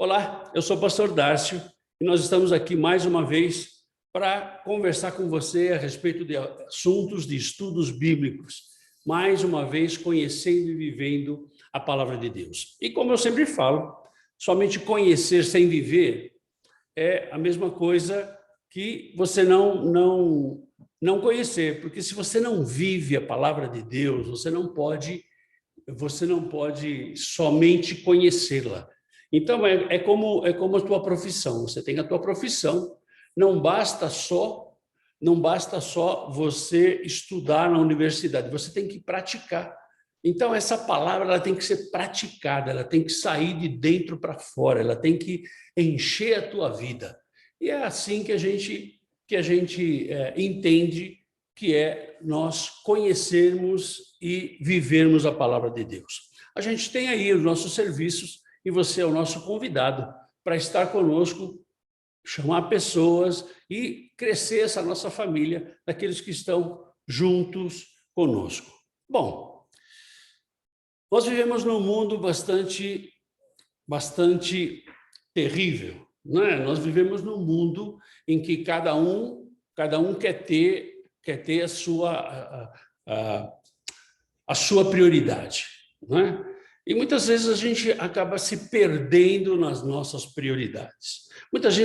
Olá, eu sou o pastor Dárcio e nós estamos aqui mais uma vez para conversar com você a respeito de assuntos de estudos bíblicos, mais uma vez conhecendo e vivendo a palavra de Deus. E como eu sempre falo, somente conhecer sem viver é a mesma coisa que você não conhecer, porque se você não vive a palavra de Deus, você não pode somente conhecê-la. Então, é como a tua profissão. Você tem a tua profissão, não basta só você estudar na universidade, você tem que praticar. Então, essa palavra ela tem que ser praticada, ela tem que sair de dentro para fora, ela tem que encher a tua vida. E é assim que a gente entende que é nós conhecermos e vivermos a palavra de Deus. A gente tem aí os nossos serviços e você é o nosso convidado para estar conosco, chamar pessoas e crescer essa nossa família, daqueles que estão juntos conosco. Bom, nós vivemos num mundo bastante terrível, não é? Nós vivemos num mundo em que cada um quer ter a sua prioridade, não é? E muitas vezes a gente acaba se perdendo nas nossas prioridades. Muitas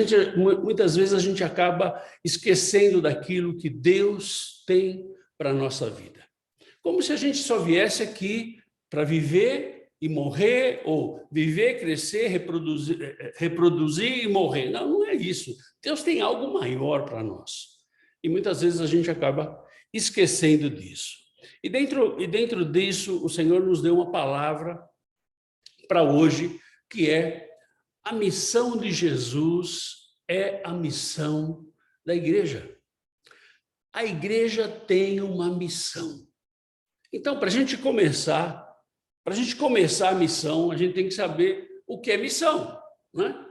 vezes a gente acaba esquecendo daquilo que Deus tem para a nossa vida. Como se a gente só viesse aqui para viver e morrer, ou viver, crescer, reproduzir e morrer. Não, não é isso. Deus tem algo maior para nós. E muitas vezes a gente acaba esquecendo disso. E dentro disso, o Senhor nos deu uma palavra para hoje, que é a missão de Jesus é a missão da igreja. A igreja tem uma missão. Então, para a gente começar a missão, a gente tem que saber o que é missão, né?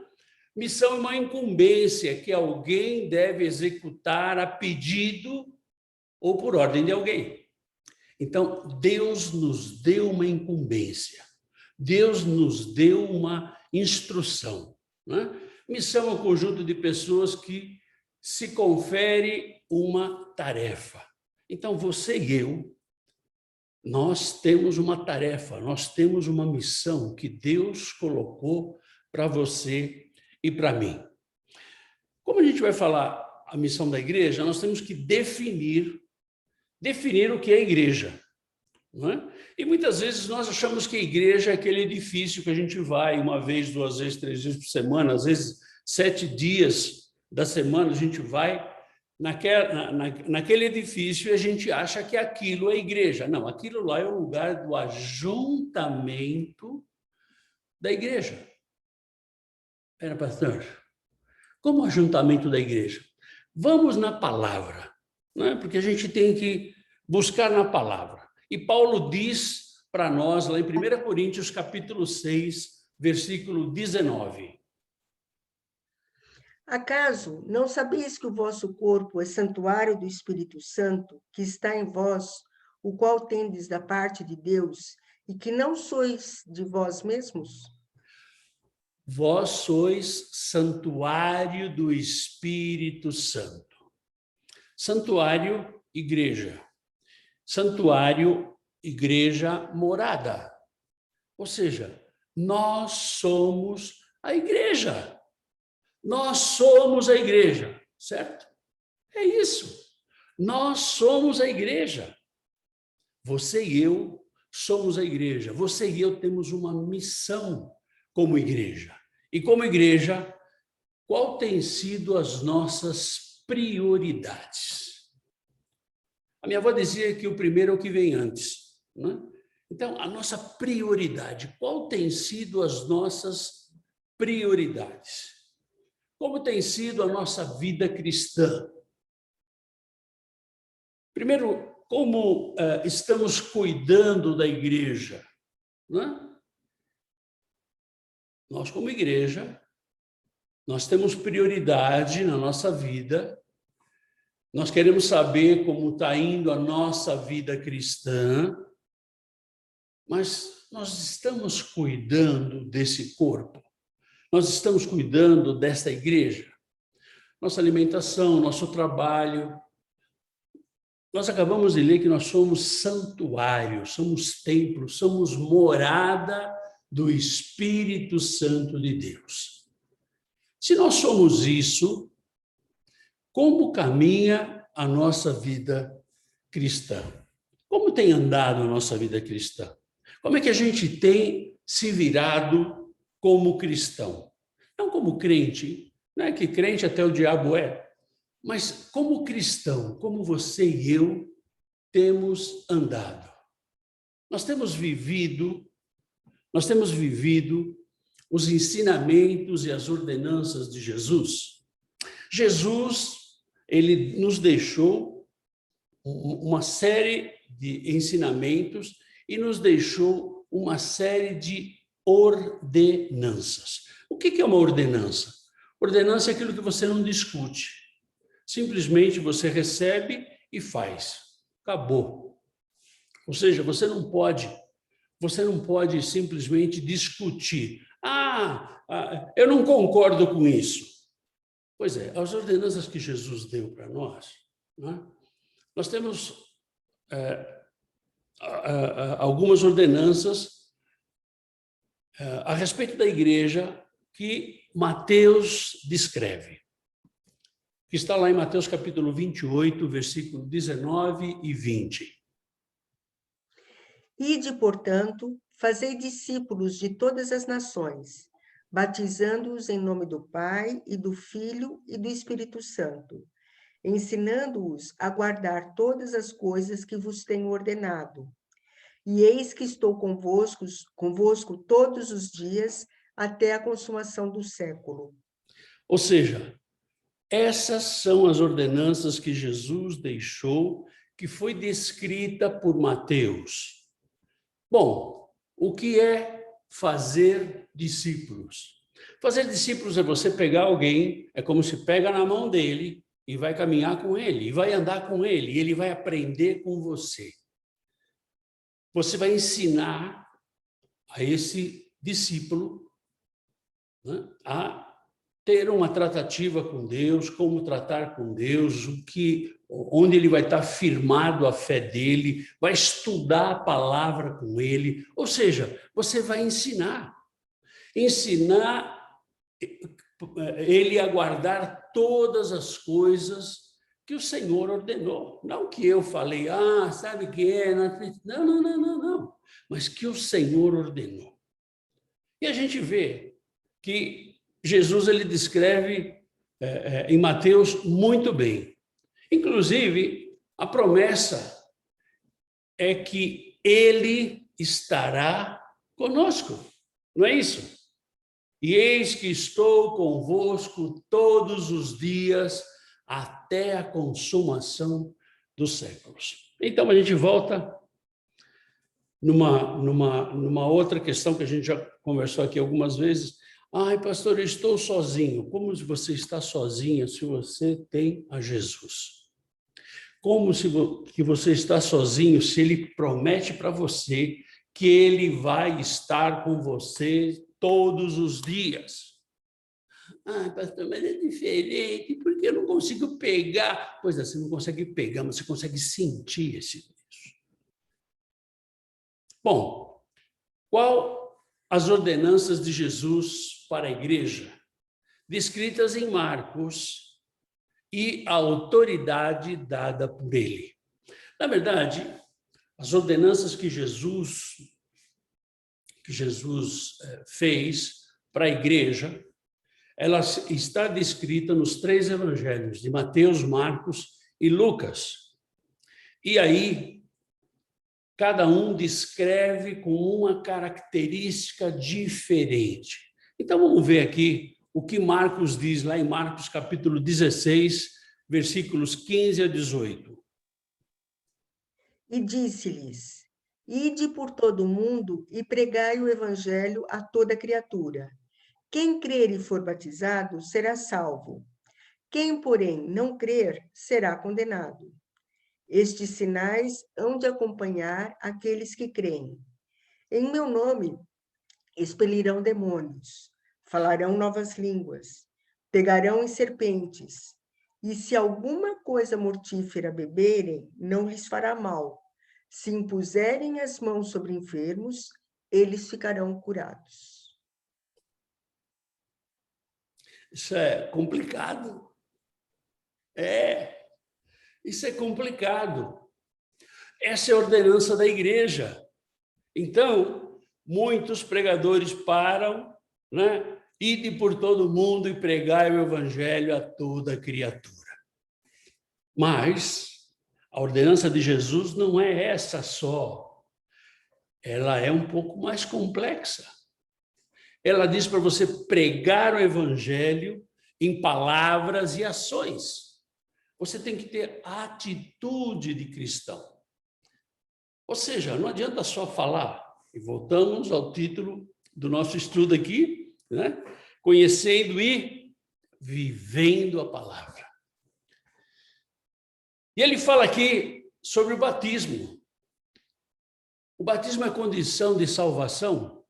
Missão é uma incumbência que alguém deve executar a pedido ou por ordem de alguém. Então, Deus nos deu uma incumbência. Deus nos deu uma instrução, né? Missão é um conjunto de pessoas que se confere uma tarefa. Então, você e eu, nós temos uma tarefa, nós temos uma missão que Deus colocou para você e para mim. Como a gente vai falar a missão da igreja, nós temos que definir o que é igreja, não é? E muitas vezes nós achamos que a igreja é aquele edifício que a gente vai uma vez, 2 vezes, 3 vezes por semana, às vezes 7 dias da semana a gente vai naquele edifício e a gente acha que aquilo é igreja. Não, aquilo lá é o lugar do ajuntamento da igreja. Pera, pastor, como ajuntamento da igreja? Vamos na palavra, né? Porque a gente tem que buscar na palavra. E Paulo diz para nós, lá em 1 Coríntios, capítulo 6, versículo 19. Acaso não sabeis que o vosso corpo é santuário do Espírito Santo, que está em vós, o qual tendes da parte de Deus, e que não sois de vós mesmos? Vós sois santuário do Espírito Santo. Santuário, igreja. Santuário, igreja, morada. Ou seja, nós somos a igreja. Nós somos a igreja, certo? É isso. Nós somos a igreja. Você e eu somos a igreja. Você e eu temos uma missão como igreja. E como igreja, qual tem sido as nossas prioridades? A minha avó dizia que o primeiro é o que vem antes, né? Então, a nossa prioridade, qual tem sido as nossas prioridades? Como tem sido a nossa vida cristã? Primeiro, como estamos cuidando da igreja, né? Nós, como igreja, nós temos prioridade na nossa vida. Nós queremos saber como está indo a nossa vida cristã, mas nós estamos cuidando desse corpo. nós estamos cuidando desta igreja? Nossa alimentação, nosso trabalho. Nós acabamos de ler que nós somos santuário, somos templo, somos morada do Espírito Santo de Deus. Se nós somos isso, como caminha a nossa vida cristã? Como tem andado a nossa vida cristã? Como é que a gente tem se virado como cristão? Não como crente, não é que crente até o diabo é, mas como cristão, como você e eu temos andado. Nós temos vivido os ensinamentos e as ordenanças de Jesus. Jesus, ele nos deixou uma série de ensinamentos e nos deixou uma série de ordenanças. O que é uma ordenança? Ordenança é aquilo que você não discute. Simplesmente você recebe e faz. Acabou. Ou seja, você não pode simplesmente discutir. Eu não concordo com isso. Pois é, as ordenanças que Jesus deu para nós, né? Nós temos algumas ordenanças a respeito da igreja que Mateus descreve, que está lá em Mateus capítulo 28, versículo 19 e 20. Ide, portanto, fazei discípulos de todas as nações, batizando-os em nome do Pai e do Filho e do Espírito Santo, ensinando-os a guardar todas as coisas que vos tenho ordenado. E eis que estou convosco todos os dias até a consumação do século. Ou seja, essas são as ordenanças que Jesus deixou, que foi descrita por Mateus. Bom, o que é fazer discípulos? Fazer discípulos é você pegar alguém, é como se pega na mão dele e vai caminhar com ele, e vai andar com ele, e ele vai aprender com você. Você vai ensinar a esse discípulo, né, a ter uma tratativa com Deus, como tratar com Deus, onde ele vai estar firmado a fé dele, vai estudar a palavra com ele, ou seja, você vai ensinar ele a guardar todas as coisas que o Senhor ordenou. Não que eu falei, sabe o que é? Não. Mas que o Senhor ordenou. E a gente vê que Jesus ele descreve em Mateus muito bem. Inclusive, a promessa é que ele estará conosco. Não é isso? E eis que estou convosco todos os dias até a consumação dos séculos. Então, a gente volta numa outra questão que a gente já conversou aqui algumas vezes. Pastor, eu estou sozinho. Como se você está sozinha se você tem a Jesus? Como que você está sozinho se ele promete para você que ele vai estar com você todos os dias? Pastor, mas é diferente, porque eu não consigo pegar. Pois é, você não consegue pegar, mas você consegue sentir esse Deus. Bom, qual as ordenanças de Jesus para a igreja? Descritas em Marcos e a autoridade dada por ele. Na verdade, as ordenanças que Jesus fez para a igreja, ela está descrita nos 3 evangelhos, de Mateus, Marcos e Lucas. E aí, cada um descreve com uma característica diferente. Então, vamos ver aqui o que Marcos diz, lá em Marcos capítulo 16, versículos 15 a 18. E disse-lhes: Ide por todo o mundo e pregai o evangelho a toda criatura. Quem crer e for batizado será salvo. Quem, porém, não crer será condenado. Estes sinais hão de acompanhar aqueles que creem. Em meu nome expelirão demônios, falarão novas línguas, pegarão em serpentes, e se alguma coisa mortífera beberem, não lhes fará mal. Se impuserem as mãos sobre enfermos, eles ficarão curados. Isso é complicado. Isso é complicado. Essa é a ordenança da igreja. Então, muitos pregadores param, né? Ide por todo mundo e pregai o evangelho a toda criatura. Mas a ordenança de Jesus não é essa só. Ela é um pouco mais complexa. Ela diz para você pregar o evangelho em palavras e ações. Você tem que ter atitude de cristão. Ou seja, não adianta só falar. E voltamos ao título do nosso estudo aqui, né? Conhecendo e vivendo a palavra. E ele fala aqui sobre o batismo. O batismo é condição de salvação?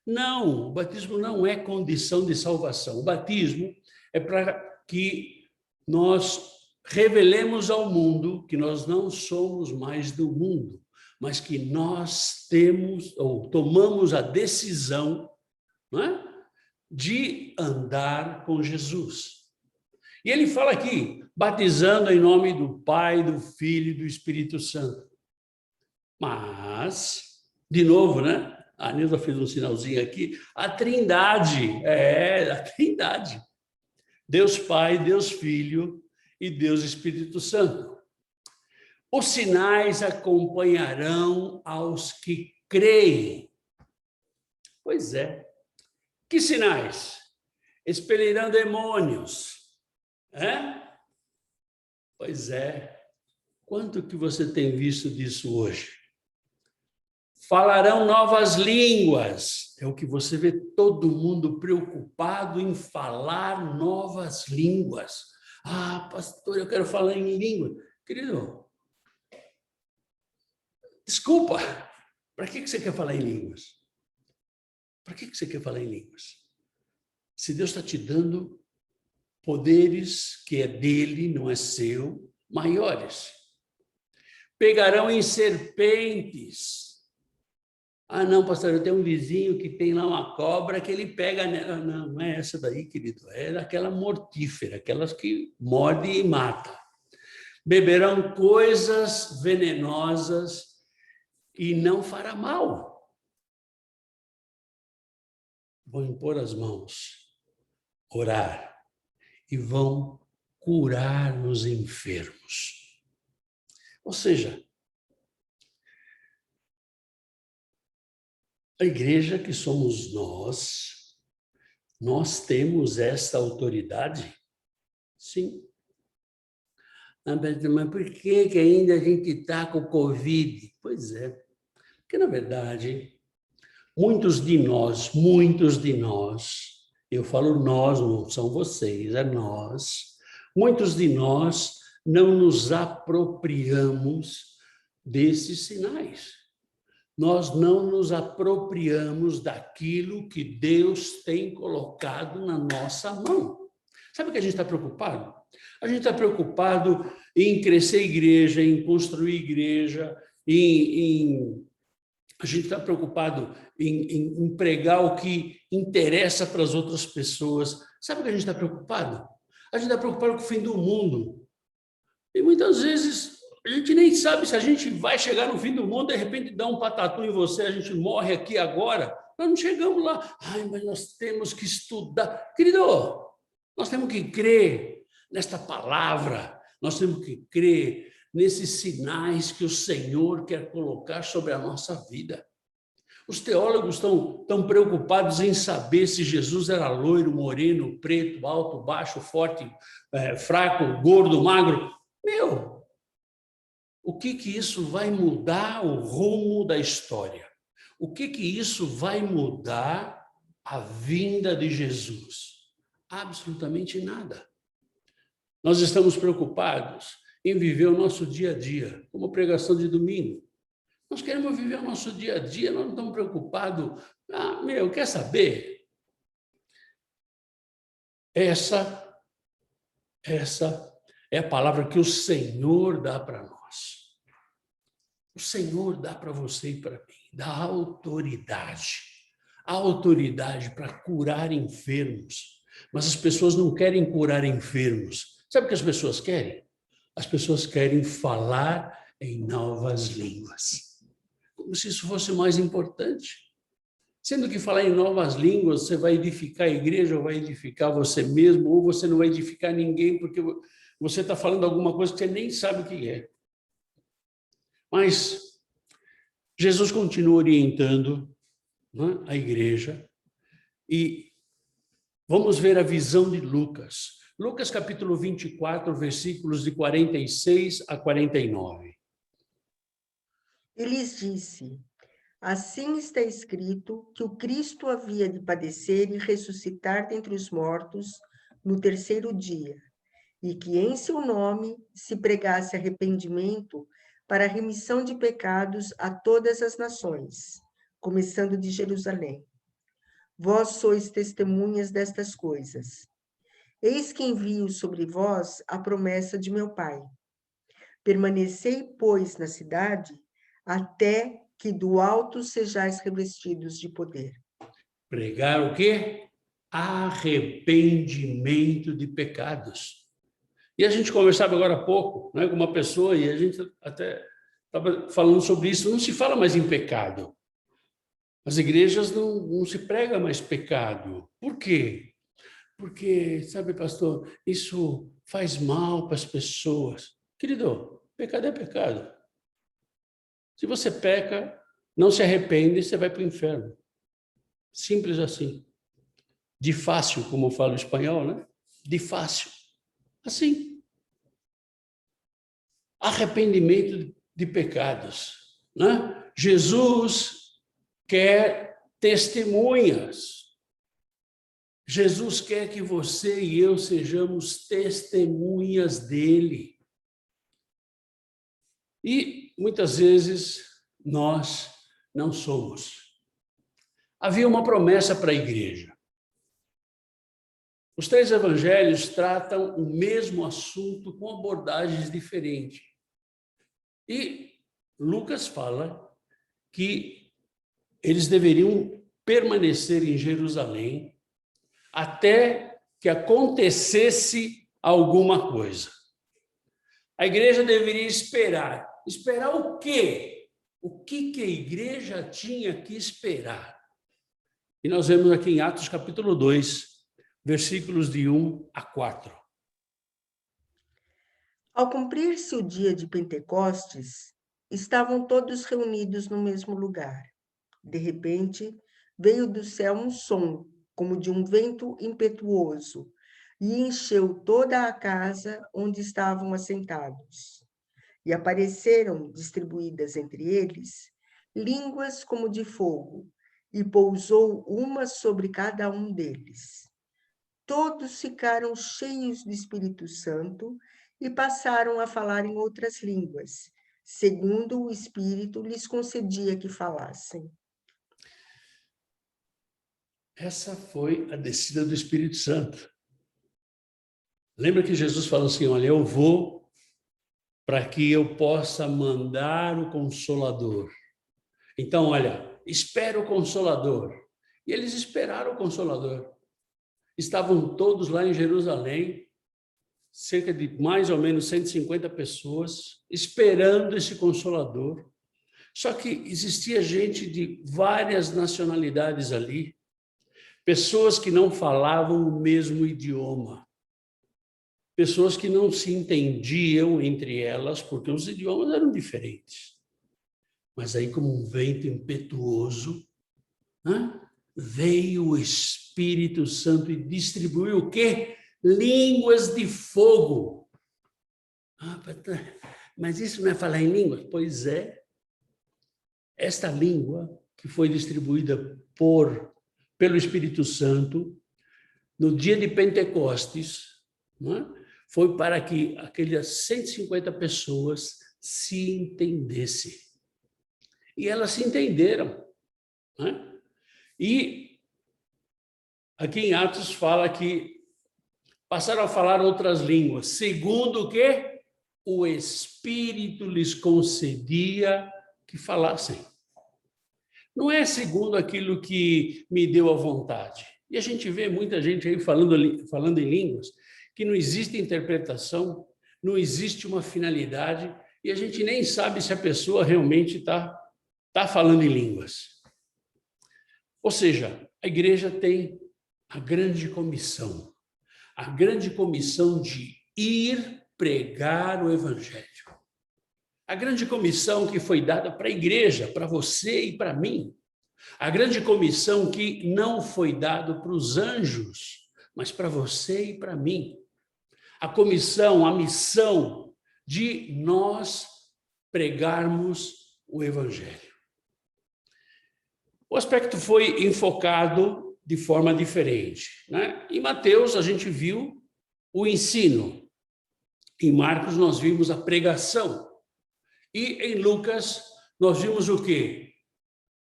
Não, o batismo não é condição de salvação. O batismo é para que nós revelemos ao mundo que nós não somos mais do mundo, mas que nós temos ou tomamos a decisão, não é? De andar com Jesus. E ele fala aqui, batizando em nome do Pai, do Filho e do Espírito Santo. Mas, de novo, né? A Nilda fez um sinalzinho aqui, a Trindade, a Trindade. Deus Pai, Deus Filho e Deus Espírito Santo. Os sinais acompanharão aos que creem. Pois é. Que sinais? Expelirão demônios. Pois é. Quanto que você tem visto disso hoje? Falarão novas línguas. É o que você vê todo mundo preocupado em falar novas línguas. Ah, pastor, eu quero falar em língua. Querido, desculpa. Para que você quer falar em línguas? Para que você quer falar em línguas? Se Deus está te dando poderes que é dele, não é seu, maiores. Pegarão em serpentes. Ah, não, pastor, eu tenho um vizinho que tem lá uma cobra que ele pega nela. Não, não é essa daí, querido. É daquela mortífera, aquelas que morde e mata. Beberão coisas venenosas e não fará mal. Vão impor as mãos, orar e vão curar os enfermos. Ou seja, a igreja que somos nós temos esta autoridade? Sim. Mas por que ainda a gente está com o Covid? Pois é, porque na verdade, muitos de nós, eu falo nós, não são vocês, é nós, muitos de nós não nos apropriamos desses sinais. Nós não nos apropriamos daquilo que Deus tem colocado na nossa mão. Sabe o que a gente está preocupado? A gente está preocupado em crescer igreja, em construir igreja, a gente está preocupado em pregar o que interessa para as outras pessoas. Sabe o que a gente está preocupado? A gente está preocupado com o fim do mundo. E muitas vezes a gente nem sabe se a gente vai chegar no fim do mundo, de repente dá um patatu em você, a gente morre aqui agora. Nós não chegamos lá. Ai, mas nós temos que estudar. Querido, nós temos que crer nesta palavra, nós temos que crer nesses sinais que o Senhor quer colocar sobre a nossa vida. Os teólogos estão preocupados em saber se Jesus era loiro, moreno, preto, alto, baixo, forte, fraco, gordo, magro. O que isso vai mudar o rumo da história? O que isso vai mudar a vinda de Jesus? Absolutamente nada. Nós estamos preocupados em viver o nosso dia a dia, como pregação de domingo. Nós queremos viver o nosso dia a dia, nós não estamos preocupados. Quer saber? Essa é a palavra que o Senhor dá para nós. O Senhor dá para você e para mim, dá autoridade. A autoridade para curar enfermos. Mas as pessoas não querem curar enfermos. Sabe o que as pessoas querem? As pessoas querem falar em novas línguas. Como se isso fosse mais importante. Sendo que falar em novas línguas, você vai edificar a igreja, ou vai edificar você mesmo, ou você não vai edificar ninguém, porque você está falando alguma coisa que você nem sabe o que é. Mas Jesus continua orientando, né, a igreja, e vamos ver a visão de Lucas. Lucas capítulo 24, versículos de 46 a 49. E lhes disse: Assim está escrito que o Cristo havia de padecer e ressuscitar dentre os mortos no terceiro dia, e que em seu nome se pregasse arrependimento para a remissão de pecados a todas as nações, começando de Jerusalém. Vós sois testemunhas destas coisas. Eis que envio sobre vós a promessa de meu Pai. Permanecei, pois, na cidade, até que do alto sejais revestidos de poder. Pregar o quê? Arrependimento de pecados. E a gente conversava agora há pouco, né, com uma pessoa, e a gente até estava falando sobre isso. Não se fala mais em pecado. As igrejas não se prega mais pecado. Por quê? Porque, sabe, pastor, isso faz mal para as pessoas. Querido, pecado é pecado. Se você peca, não se arrepende, você vai para o inferno. Simples assim. De fácil, como eu falo em espanhol, né? De fácil. Assim. Arrependimento de pecados, né? Jesus quer testemunhas. Jesus quer que você e eu sejamos testemunhas dele. E muitas vezes nós não somos. Havia uma promessa para a igreja. Os três evangelhos tratam o mesmo assunto com abordagens diferentes. E Lucas fala que eles deveriam permanecer em Jerusalém até que acontecesse alguma coisa. A igreja deveria esperar. Esperar o quê? O que a igreja tinha que esperar? E nós vemos aqui em Atos capítulo 2, versículos de 1 a 4. Ao cumprir-se o dia de Pentecostes, estavam todos reunidos no mesmo lugar. De repente, veio do céu um som, como de um vento impetuoso, e encheu toda a casa onde estavam assentados. E apareceram, distribuídas entre eles, línguas como de fogo, e pousou uma sobre cada um deles. Todos ficaram cheios do Espírito Santo e passaram a falar em outras línguas, segundo o Espírito lhes concedia que falassem. Essa foi a descida do Espírito Santo. Lembra que Jesus falou assim, olha, eu vou para que eu possa mandar o Consolador. Então, olha, espera o Consolador. E eles esperaram o Consolador. Estavam todos lá em Jerusalém, cerca de mais ou menos 150 pessoas, esperando esse Consolador. Só que existia gente de várias nacionalidades ali, pessoas que não falavam o mesmo idioma, pessoas que não se entendiam entre elas, porque os idiomas eram diferentes. Mas aí, como um vento impetuoso, né, veio o Espírito Santo e distribuiu o quê? Línguas de fogo. Ah, mas isso não é falar em línguas? Pois é. Esta língua que foi distribuída pelo Espírito Santo no dia de Pentecostes, né, foi para que aquelas 150 pessoas se entendessem. E elas se entenderam, né? E aqui em Atos fala que passaram a falar outras línguas, segundo o que o Espírito lhes concedia que falassem. Não é segundo aquilo que me deu a vontade. E a gente vê muita gente aí falando em línguas, que não existe interpretação, não existe uma finalidade, e a gente nem sabe se a pessoa realmente está falando em línguas. Ou seja, a igreja tem a grande comissão de ir pregar o evangelho. A grande comissão que foi dada para a igreja, para você e para mim. A grande comissão que não foi dada para os anjos, mas para você e para mim. A comissão, a missão de nós pregarmos o evangelho. O aspecto foi enfocado de forma diferente, né? Em Mateus, a gente viu o ensino. Em Marcos, nós vimos a pregação. E em Lucas, nós vimos o quê?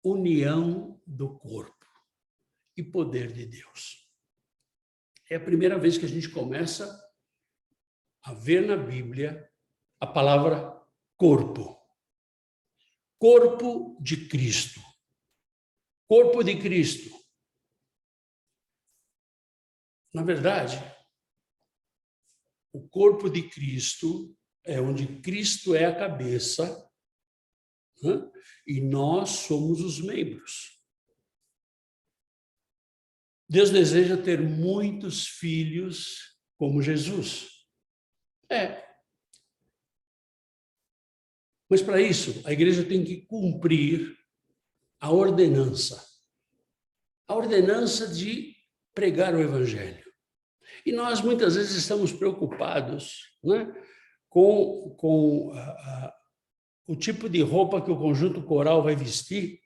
União do corpo e poder de Deus. É a primeira vez que a gente começa a ver na Bíblia a palavra corpo. Corpo de Cristo. Corpo de Cristo. Na verdade, o corpo de Cristo é onde Cristo é a cabeça, né? E nós somos os membros. Deus deseja ter muitos filhos como Jesus. Mas para isso, a igreja tem que cumprir a ordenança de pregar o evangelho. E nós, muitas vezes, estamos preocupados, né, com o tipo de roupa que o conjunto coral vai vestir,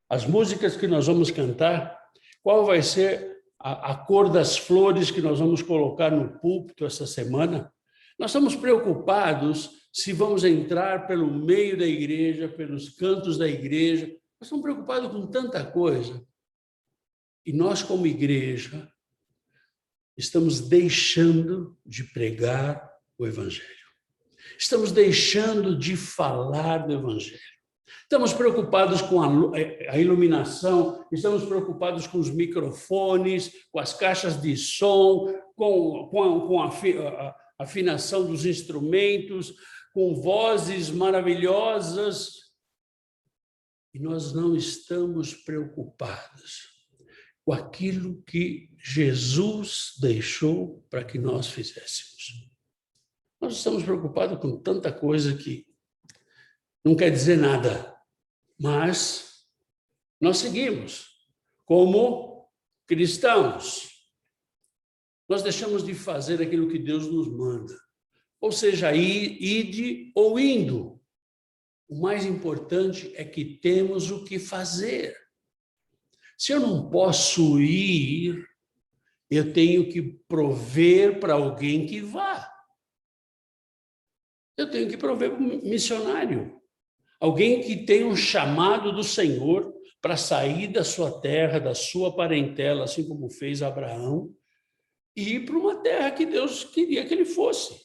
as músicas que nós vamos cantar, qual vai ser a cor das flores que nós vamos colocar no púlpito essa semana. Nós estamos preocupados se vamos entrar pelo meio da igreja, pelos cantos da igreja. Nós estamos preocupados com tanta coisa. E nós, como igreja, estamos deixando de pregar o evangelho. Estamos deixando de falar do evangelho. Estamos preocupados com a iluminação, estamos preocupados com os microfones, com as caixas de som, com a afinação dos instrumentos, com vozes maravilhosas. E nós não estamos preocupados com aquilo que Jesus deixou para que nós fizéssemos. Nós estamos preocupados com tanta coisa que não quer dizer nada, mas nós seguimos como cristãos. Nós deixamos de fazer aquilo que Deus nos manda, ou seja, ide ou indo. O mais importante é que temos o que fazer. Se eu não posso ir, eu tenho que prover para alguém que vá. Eu tenho que prover para um missionário. Alguém que tem um chamado do Senhor para sair da sua terra, da sua parentela, assim como fez Abraão, e ir para uma terra que Deus queria que ele fosse.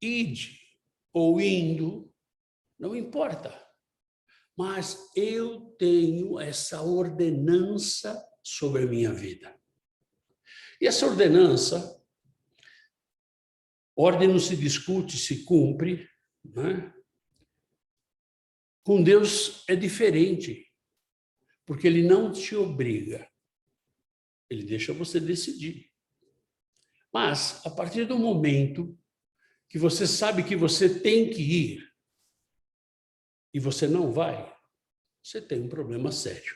Ide ou indo, não importa. Mas eu tenho essa ordenança sobre a minha vida. E essa ordenança, ordem não se discute, se cumpre, né? Com Deus é diferente, porque Ele não te obriga, Ele deixa você decidir. Mas, a partir do momento que você sabe que você tem que ir, e você não vai, você tem um problema sério.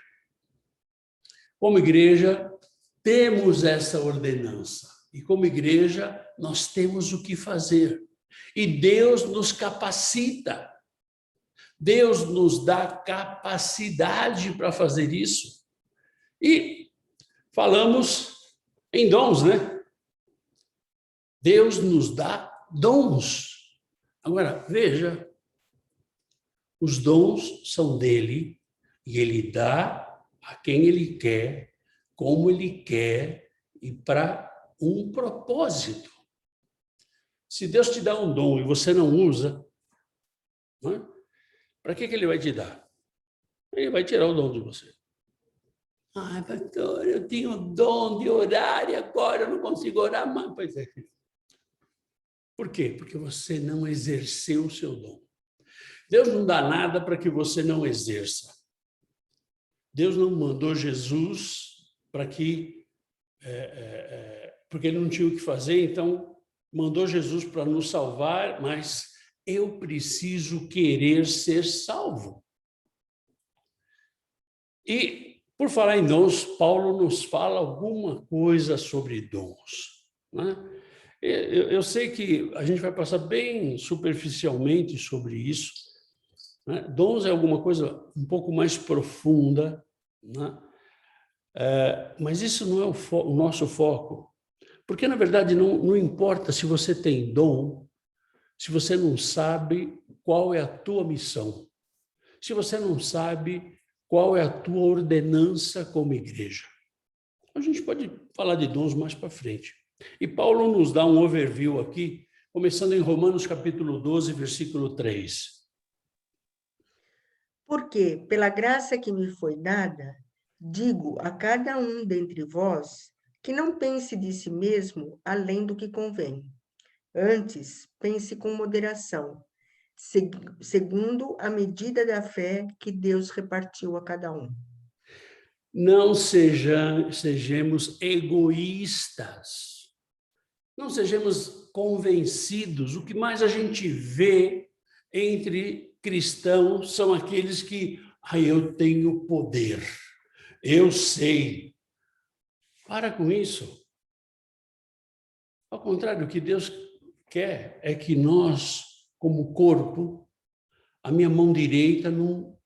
Como igreja, temos essa ordenança. E como igreja, nós temos o que fazer. E Deus nos capacita. Deus nos dá capacidade para fazer isso. E falamos em dons, né? Deus nos dá dons. Agora, veja, os dons são dele e ele dá a quem ele quer, como ele quer e para um propósito. Se Deus te dá um dom e você não usa, não é? Para que ele vai te dar? Ele vai tirar o dom de você. Ah, pastor, eu tinha o dom de orar e agora eu não consigo orar mais. Pois é. Por quê? Porque você não exerceu o seu dom. Deus não dá nada para que você não exerça. Deus não mandou Jesus para que... porque ele não tinha o que fazer, então mandou Jesus para nos salvar, mas eu preciso querer ser salvo. E, por falar em dons, Paulo nos fala alguma coisa sobre dons, né? Eu sei que a gente vai passar bem superficialmente sobre isso, né? Dons é alguma coisa um pouco mais profunda, né? Mas isso não é o nosso foco, porque, na verdade, não importa se você tem dom, se você não sabe qual é a tua missão, se você não sabe qual é a tua ordenança como igreja. A gente pode falar de dons mais para frente. E Paulo nos dá um overview aqui, começando em Romanos capítulo 12, versículo 3. Porque, pela graça que me foi dada, digo a cada um dentre vós que não pense de si mesmo além do que convém. Antes, pense com moderação, segundo a medida da fé que Deus repartiu a cada um. Não sejamos egoístas. Não sejamos convencidos. O que mais a gente vê entre cristãos são aqueles que, eu tenho poder, eu sei. Para com isso. Ao contrário, o que Deus quer é que nós, como corpo, a minha mão direita não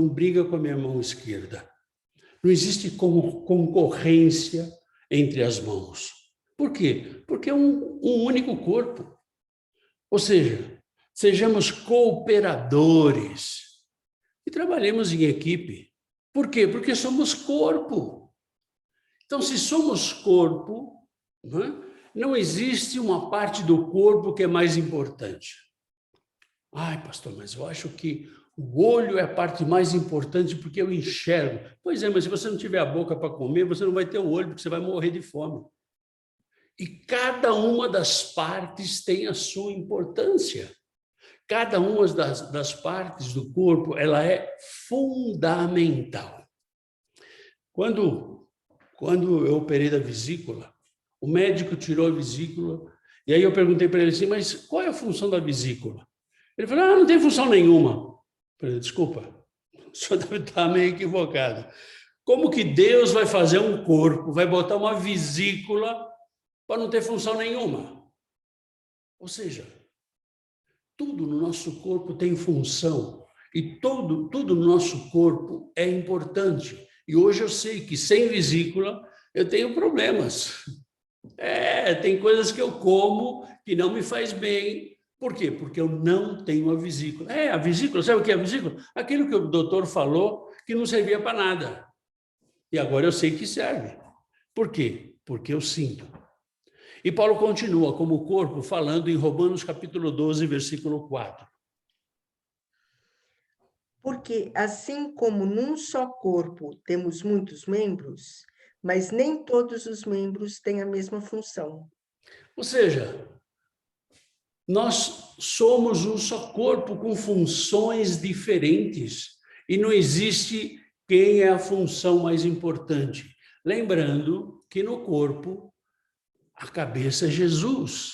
briga com a minha mão esquerda. Não existe concorrência entre as mãos. Por quê? Porque é um único corpo. Ou seja, sejamos cooperadores e trabalhemos em equipe. Por quê? Porque somos corpo. Então, se somos corpo, não existe uma parte do corpo que é mais importante. Ai, pastor, mas eu acho que o olho é a parte mais importante porque eu enxergo. Pois é, mas se você não tiver a boca para comer, você não vai ter o olho, porque você vai morrer de fome. E cada uma das partes tem a sua importância. Cada uma das partes do corpo, ela é fundamental. Quando eu operei da vesícula, o médico tirou a vesícula, e aí eu perguntei para ele assim, mas qual é a função da vesícula? Ele falou, não tem função nenhuma. Eu falei, desculpa, o senhor deve estar meio equivocado. Como que Deus vai fazer um corpo, vai botar uma vesícula para não ter função nenhuma? Ou seja, tudo no nosso corpo tem função e tudo no nosso corpo é importante. E hoje eu sei que sem vesícula eu tenho problemas. Tem coisas que eu como que não me faz bem. Por quê? Porque eu não tenho a vesícula. A vesícula, sabe o que é a vesícula? Aquilo que o doutor falou que não servia para nada. E agora eu sei que serve. Por quê? Porque eu sinto. E Paulo continua como corpo falando em Romanos capítulo 12, versículo 4. Porque assim como num só corpo temos muitos membros, mas nem todos os membros têm a mesma função. Ou seja, nós somos um só corpo com funções diferentes e não existe quem é a função mais importante. Lembrando que no corpo a cabeça é Jesus.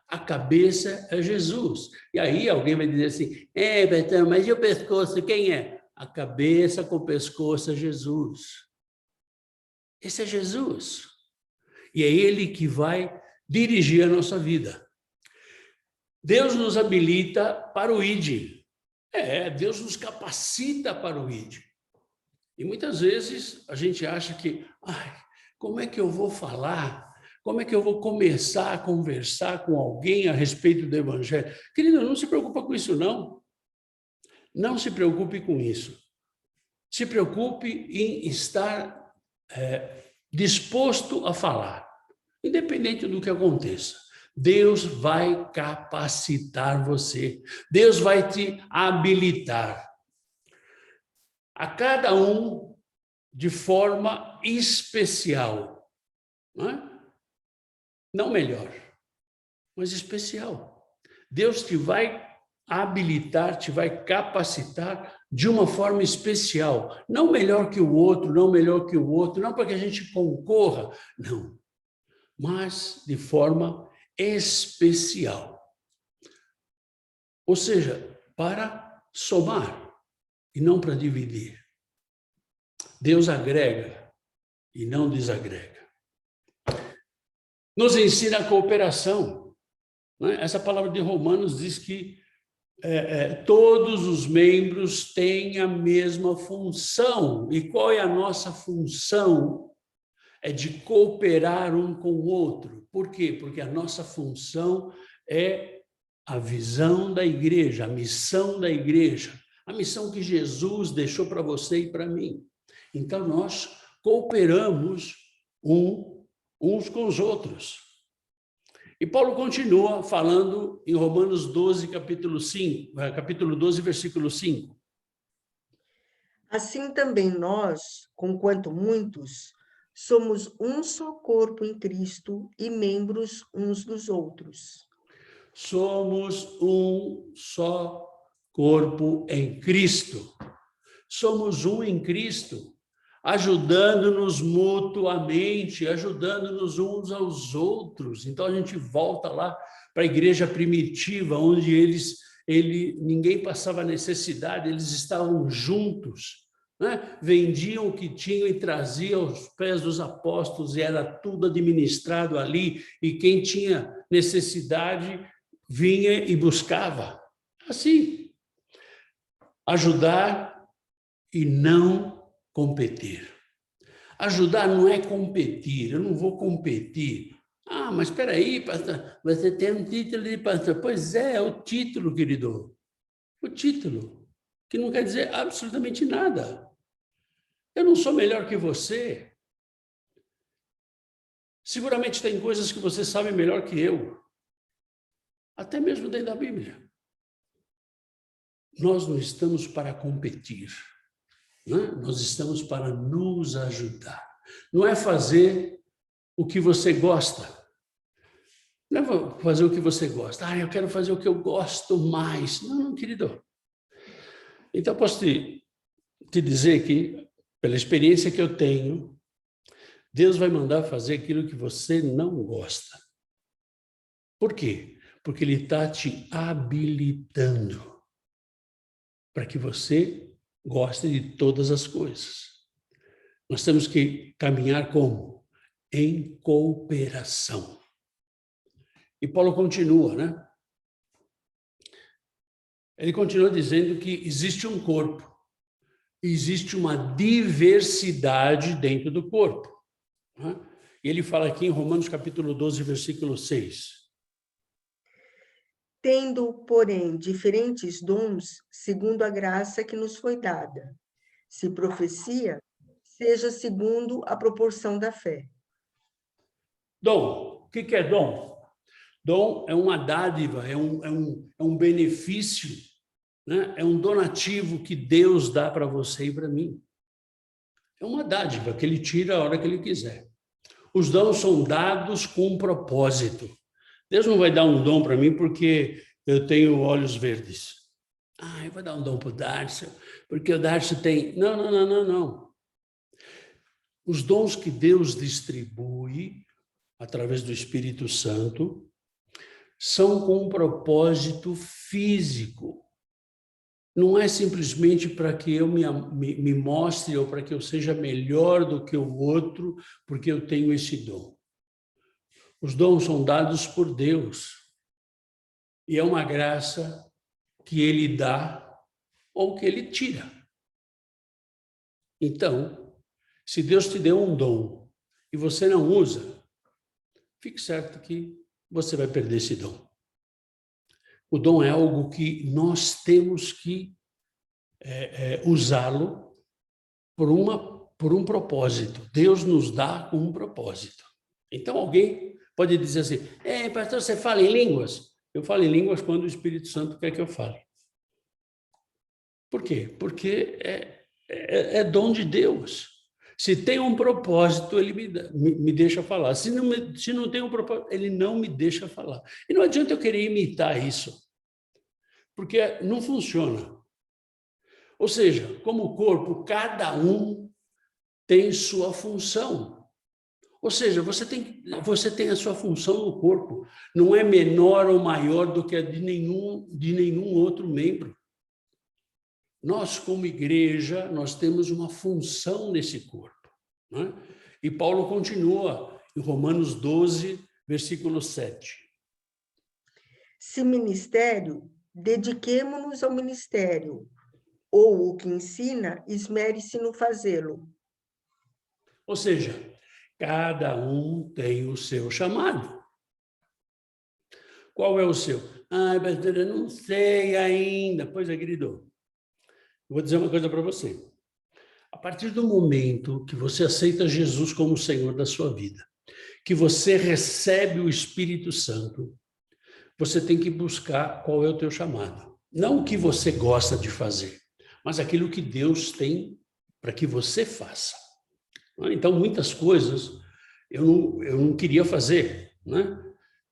A cabeça é Jesus. E aí alguém vai dizer assim, Betão, mas e o pescoço, quem é? A cabeça com o pescoço é Jesus. Esse é Jesus. E é ele que vai dirigir a nossa vida. Deus nos habilita para o ID. Deus nos capacita para o ID. E muitas vezes a gente acha que, como é que eu vou falar? Como é que eu vou começar a conversar com alguém a respeito do Evangelho? Querido, não se preocupa com isso, não. Não se preocupe com isso. Se preocupe em estar disposto a falar, independente do que aconteça. Deus vai capacitar você. Deus vai te habilitar. A cada um de forma especial. Não é? Não melhor, mas especial. Deus te vai habilitar, te vai capacitar de uma forma especial. Não melhor que o outro, não melhor que o outro, não para que a gente concorra, não. Mas de forma especial. Ou seja, para somar e não para dividir. Deus agrega e não desagrega. Nos ensina a cooperação. Né? Essa palavra de Romanos diz que todos os membros têm a mesma função. E qual é a nossa função? É de cooperar um com o outro. Por quê? Porque a nossa função é a visão da igreja, a missão da igreja, a missão que Jesus deixou para você e para mim. Então, nós cooperamos uns com os outros. E Paulo continua falando em Romanos 12, capítulo 12, versículo 5. Assim também nós, conquanto muitos, somos um só corpo em Cristo e membros uns dos outros. Somos um só corpo em Cristo. Somos um em Cristo, ajudando-nos mutuamente, ajudando-nos uns aos outros. Então a gente volta lá para a igreja primitiva, onde ninguém passava necessidade, eles estavam juntos, né? Vendiam o que tinham e traziam aos pés dos apóstolos, e era tudo administrado ali, e quem tinha necessidade vinha e buscava. Assim, ajudar e não competir. Ajudar não é competir, eu não vou competir. Ah, mas espera aí, pastor, você tem um título de pastor. Pois é o título, querido. O título, que não quer dizer absolutamente nada. Eu não sou melhor que você. Seguramente tem coisas que você sabe melhor que eu. Até mesmo dentro da Bíblia. Nós não estamos para competir. Nós estamos para nos ajudar. Não é fazer o que você gosta. Não é fazer o que você gosta. Ah, eu quero fazer o que eu gosto mais. Não, querido. Então, posso te dizer que, pela experiência que eu tenho, Deus vai mandar fazer aquilo que você não gosta. Por quê? Porque Ele está te habilitando para que você goste de todas as coisas. Nós temos que caminhar como? Em cooperação. E Paulo continua, né? Ele continua dizendo que existe um corpo, existe uma diversidade dentro do corpo. Né? E ele fala aqui em Romanos capítulo 12, versículo 6. Tendo, porém, diferentes dons, segundo a graça que nos foi dada. Se profecia, seja segundo a proporção da fé. Dom, o que é dom? Dom é uma dádiva, é um benefício, né? É um donativo que Deus dá para você e para mim. É uma dádiva que Ele tira a hora que Ele quiser. Os dons são dados com um propósito. Deus não vai dar um dom para mim porque eu tenho olhos verdes. Ah, eu vou dar um dom para o Darcio, porque o Darcio tem... Não. Os dons que Deus distribui através do Espírito Santo são com um propósito físico. Não é simplesmente para que eu me mostre ou para que eu seja melhor do que o outro, porque eu tenho esse dom. Os dons são dados por Deus. E é uma graça que Ele dá ou que Ele tira. Então, se Deus te deu um dom e você não usa, fique certo que você vai perder esse dom. O dom é algo que nós temos que usá-lo por uma por um propósito. Deus nos dá com um propósito. Então, alguém pode dizer assim, pastor, você fala em línguas? Eu falo em línguas quando o Espírito Santo quer que eu fale. Por quê? Porque é dom de Deus. Se tem um propósito, ele me deixa falar. Se não tem um propósito, ele não me deixa falar. E não adianta eu querer imitar isso, porque não funciona. Ou seja, como corpo, cada um tem sua função. Ou seja, você tem a sua função no corpo. Não é menor ou maior do que a de nenhum outro membro. Nós, como igreja, nós temos uma função nesse corpo, né? E Paulo continua em Romanos 12, versículo 7. Se ministério, dediquemo-nos ao ministério, ou o que ensina, esmere-se no fazê-lo. Ou seja, cada um tem o seu chamado. Qual é o seu? Pastor, eu não sei ainda. Pois é, querido. Eu vou dizer uma coisa para você. A partir do momento que você aceita Jesus como Senhor da sua vida, que você recebe o Espírito Santo, você tem que buscar qual é o teu chamado. Não o que você gosta de fazer, mas aquilo que Deus tem para que você faça. Então, muitas coisas eu não queria fazer, né?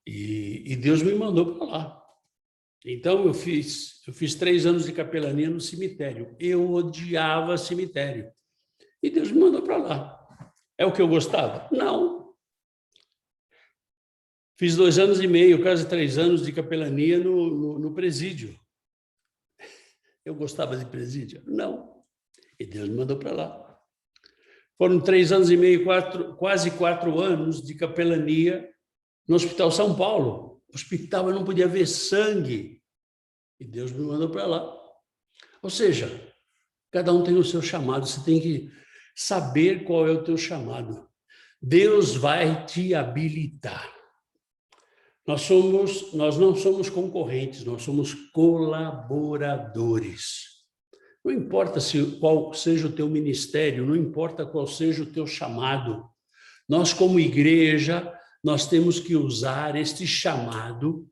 E Deus me mandou para lá. Então, eu fiz 3 anos de capelania no cemitério. Eu odiava cemitério. E Deus me mandou para lá. É o que eu gostava? Não. Fiz 2 anos e meio, quase 3 anos de capelania no presídio. Eu gostava de presídio? Não. E Deus me mandou para lá. Foram 3 anos e meio, quase 4 anos de capelania no Hospital São Paulo. Hospital, eu não podia ver sangue. E Deus me mandou para lá. Ou seja, cada um tem o seu chamado. Você tem que saber qual é o teu chamado. Deus vai te habilitar. Nós não somos concorrentes, nós somos colaboradores. Não importa qual seja o teu ministério, não importa qual seja o teu chamado. Nós, como igreja, nós temos que usar este chamado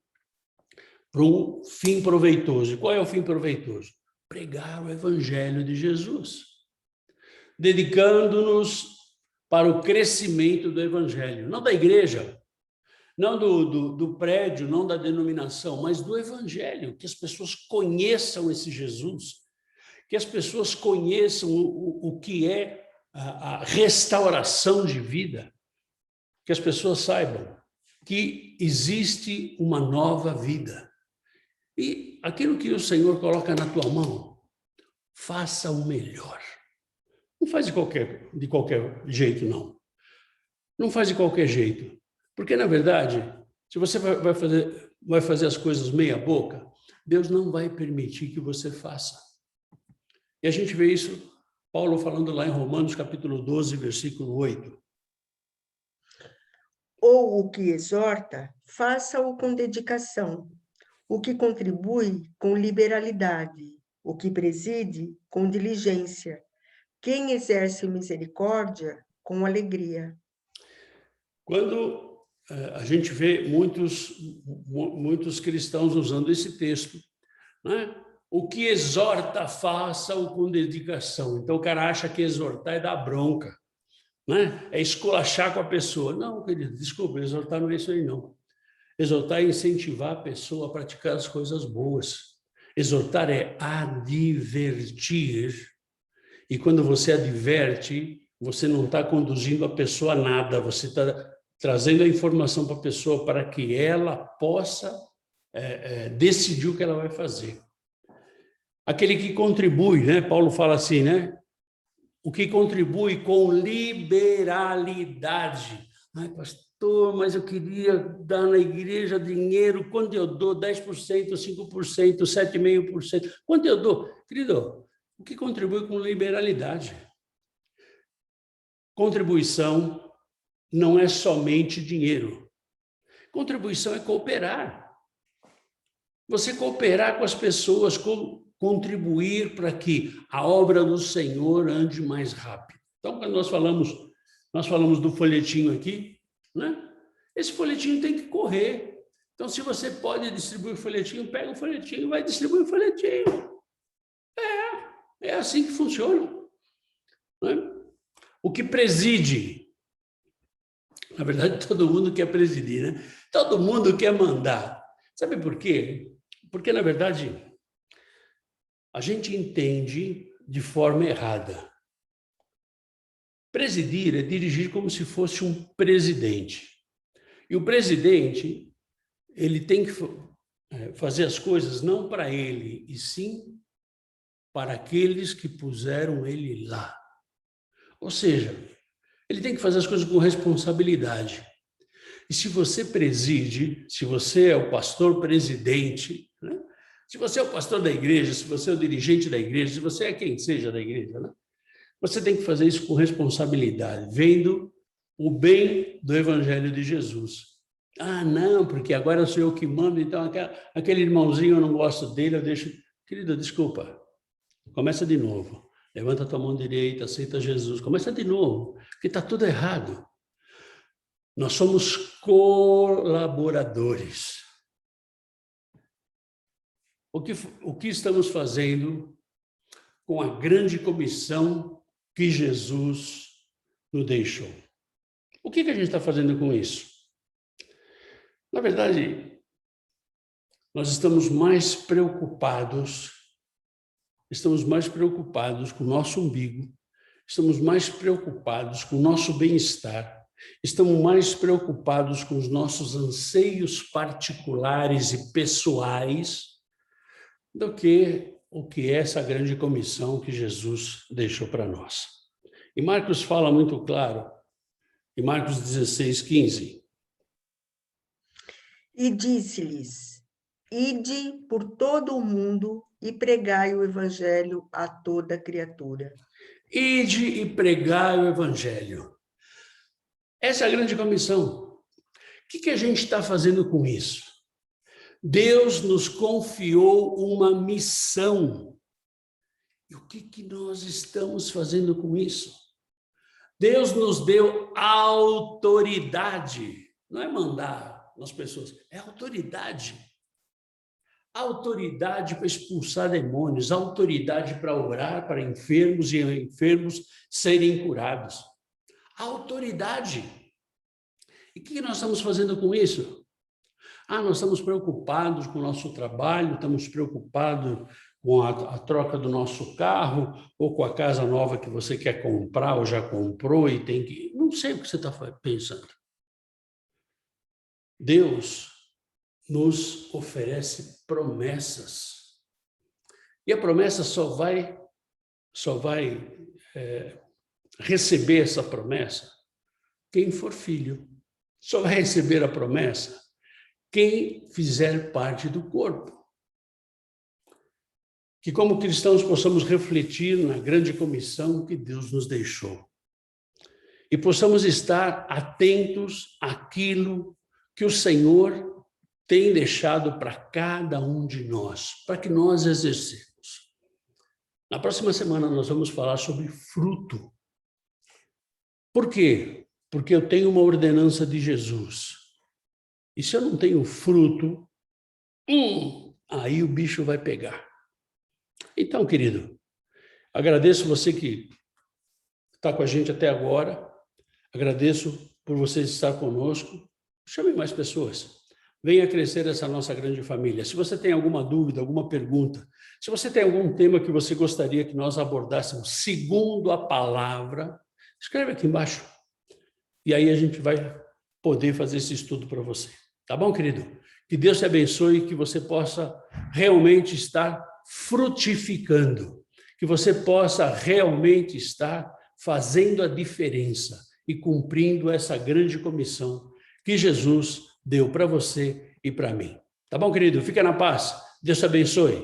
para um fim proveitoso. E qual é o fim proveitoso? Pregar o Evangelho de Jesus. Dedicando-nos para o crescimento do Evangelho. Não da igreja, não do prédio, não da denominação, mas do Evangelho. Que as pessoas conheçam esse Jesus. Que as pessoas conheçam o que é a restauração de vida. Que as pessoas saibam que existe uma nova vida. E aquilo que o Senhor coloca na tua mão, faça o melhor. Não faz de qualquer jeito, não. Não faz de qualquer jeito. Porque, na verdade, se você vai fazer as coisas meia boca, Deus não vai permitir que você faça. E a gente vê isso, Paulo falando lá em Romanos, capítulo 12, versículo 8. Ou o que exorta, faça-o com dedicação. O que contribui, com liberalidade. O que preside, com diligência. Quem exerce misericórdia, com alegria. Quando a gente vê muitos cristãos usando esse texto, né? O que exorta, faça-o com dedicação. Então, o cara acha que exortar é dar bronca, né? É esculachar com a pessoa. Não, querido, desculpa, exortar não é isso aí, não. Exortar é incentivar a pessoa a praticar as coisas boas. Exortar é advertir. E quando você adverte, você não está conduzindo a pessoa a nada, você está trazendo a informação para a pessoa para que ela possa decidir o que ela vai fazer. Aquele que contribui, né? Paulo fala assim, né? O que contribui com liberalidade. Ai, pastor, mas eu queria dar na igreja dinheiro. Quanto eu dou? 10%, 5%, 7,5%. Quanto eu dou? Querido, o que contribui com liberalidade? Contribuição não é somente dinheiro. Contribuição é cooperar. Você cooperar com as pessoas, contribuir para que a obra do Senhor ande mais rápido. Então, quando nós falamos do folhetinho aqui, né? Esse folhetinho tem que correr. Então, se você pode distribuir o folhetinho, pega o folhetinho e vai distribuir o folhetinho. É assim que funciona, né? O que preside, na verdade, todo mundo quer presidir, né? Todo mundo quer mandar. Sabe por quê? Porque, na verdade, a gente entende de forma errada. Presidir é dirigir como se fosse um presidente. E o presidente, ele tem que fazer as coisas não para ele, e sim para aqueles que puseram ele lá. Ou seja, ele tem que fazer as coisas com responsabilidade. E se você preside, se você é o pastor presidente, né? Se você é o pastor da igreja, se você é o dirigente da igreja, se você é quem seja da igreja, né? Você tem que fazer isso com responsabilidade, vendo o bem do Evangelho de Jesus. Ah, não, porque agora sou eu que mando, então aquele irmãozinho eu não gosto dele, eu deixo... Querido, desculpa, começa de novo. Levanta a tua mão direita, aceita Jesus. Começa de novo, porque está tudo errado. Nós somos colaboradores. O que estamos fazendo com a grande comissão que Jesus nos deixou? O que a gente está fazendo com isso? Na verdade, nós estamos mais preocupados com o nosso umbigo, estamos mais preocupados com o nosso bem-estar, estamos mais preocupados com os nossos anseios particulares e pessoais do que o que é essa grande comissão que Jesus deixou para nós. E Marcos fala muito claro, em Marcos 16:15. E disse-lhes: ide por todo o mundo e pregai o evangelho a toda criatura. Ide e pregai o evangelho. Essa é a grande comissão. O que a gente está fazendo com isso? Deus nos confiou uma missão. E o que nós estamos fazendo com isso? Deus nos deu autoridade. Não é mandar nas pessoas, é autoridade. Autoridade para expulsar demônios, autoridade para orar para enfermos e enfermos serem curados. Autoridade. E o que nós estamos fazendo com isso? Nós estamos preocupados com o nosso trabalho, estamos preocupados com a troca do nosso carro, ou com a casa nova que você quer comprar, ou já comprou e tem que... Não sei o que você está pensando. Deus nos oferece promessas. E a promessa só vai receber essa promessa quem for filho. Só vai receber a promessa quem fizer parte do corpo. Que como cristãos possamos refletir na grande comissão que Deus nos deixou. E possamos estar atentos àquilo que o Senhor tem deixado para cada um de nós, para que nós exercemos. Na próxima semana nós vamos falar sobre fruto. Por quê? Porque eu tenho uma ordenança de Jesus. E se eu não tenho fruto, aí o bicho vai pegar. Então, querido, agradeço você que está com a gente até agora. Agradeço por você estar conosco. Chame mais pessoas. Venha crescer essa nossa grande família. Se você tem alguma dúvida, alguma pergunta, se você tem algum tema que você gostaria que nós abordássemos segundo a palavra, escreve aqui embaixo. E aí a gente vai poder fazer esse estudo para você. Tá bom, querido? Que Deus te abençoe e que você possa realmente estar frutificando. Que você possa realmente estar fazendo a diferença e cumprindo essa grande comissão que Jesus deu para você e para mim. Tá bom, querido? Fica na paz. Deus te abençoe.